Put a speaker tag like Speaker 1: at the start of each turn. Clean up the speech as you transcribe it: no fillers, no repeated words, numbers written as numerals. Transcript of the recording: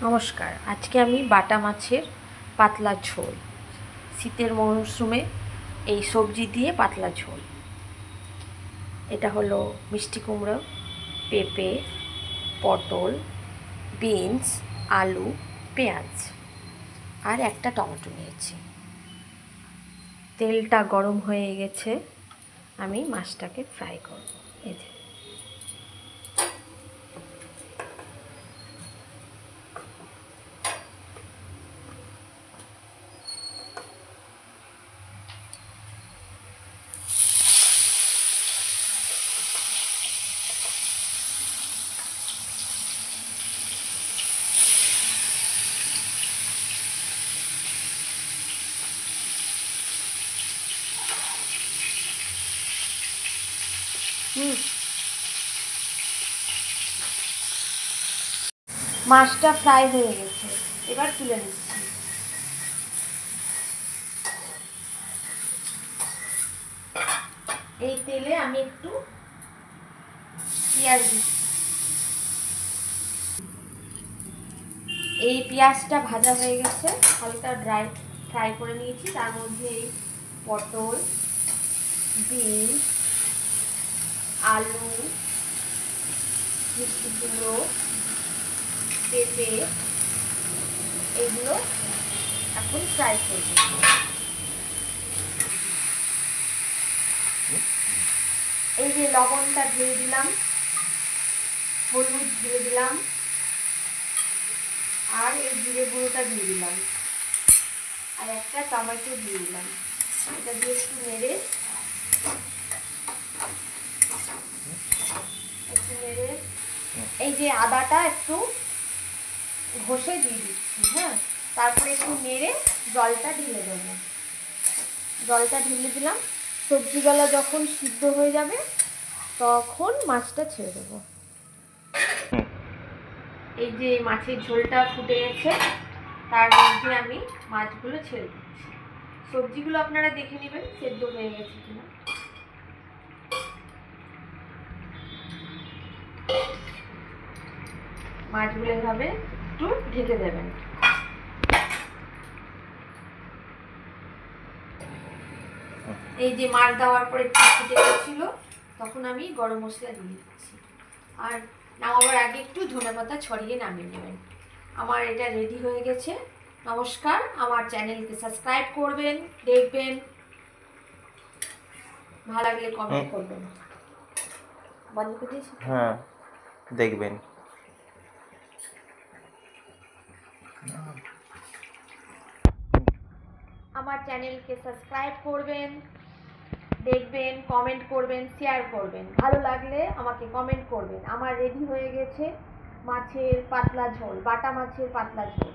Speaker 1: নমস্কার, আজকে আমি বাটা মাছের পাতলা ঝোল, শীতের মরশুমে এই সবজি দিয়ে পাতলা ঝোল। এটা হলো মিষ্টি কুমড়ো, পেঁপে, পটল, বিনস, আলু, পেঁয়াজ আর একটা টমেটো নিয়েছি। তেলটা গরম হয়ে গেছে, আমি মাছটাকে ফ্রাই করব। এই যে মাছটা ফ্রাই হয়ে গেছে, এবার তুলে নিচ্ছি। এই তেলে আমি একটু পেঁয়াজ দিচ্ছি। এই পেঁয়াজটা ভাজা হয়ে গেছে, হালকা ফ্রাই করে নিয়েছি। তার মধ্যে এই পটল, বিনস, আলু, মিষ্টি কুমড়ো, পেঁপে এগুলো এখন ফ্রাই করব। এই যে লবণটা দিয়ে দিলাম, হলুদ দিয়ে দিলাম আর এই জিরে গুঁড়োটা দিয়ে দিলাম আর একটা টমেটো দিয়ে দিলাম। এটা দিয়ে একটু নেড়ে এই যে আদাটা একটু ঘষে দিয়ে দিচ্ছি। হ্যাঁ, তারপরে একটু নেড়ে জলটা ঢেলে দেবো। জলটা ঢেলে দিলাম। সবজিগুলো যখন সিদ্ধ হয়ে যাবে তখন মাছটা ছেড়ে দেবো। এই যে মাছের ঝোলটা ফুটে গেছে, তার মধ্যে আমি মাছগুলো ছেড়ে দিচ্ছি। সবজিগুলো আপনারা দেখে নেবেন সেদ্ধ হয়ে গেছে কিনা। মাছগুলো এভাবে একটু ঢেকে দেবেন। এই যে মাছ দেওয়ার পরে একটু ফুটে গেছিল, তখন আমি গরম মশলা দিয়ে দিচ্ছি। আর নামাবার আগে একটু ধনেপাতা ছড়িয়ে নামিয়ে নেবেন। আমার এটা রেডি হয়ে গেছে। নমস্কার, আমার চ্যানেলকে সাবস্ক্রাইব করবেন, দেখবেন, ভালো লাগলে কমেন্ট করবেন। বন্ধ করে দিয়েছি?
Speaker 2: হ্যাঁ, দেখবেন।
Speaker 1: আমার চ্যানেলকে সাবস্ক্রাইব করবেন, দেখবেন, কমেন্ট করবেন, শেয়ার করবেন। ভালো লাগলে আমাকে কমেন্ট করবেন। আমার রেডি হয়ে গেছে মাছের পাতলা ঝোল, বাটা মাছের পাতলা ঝোল।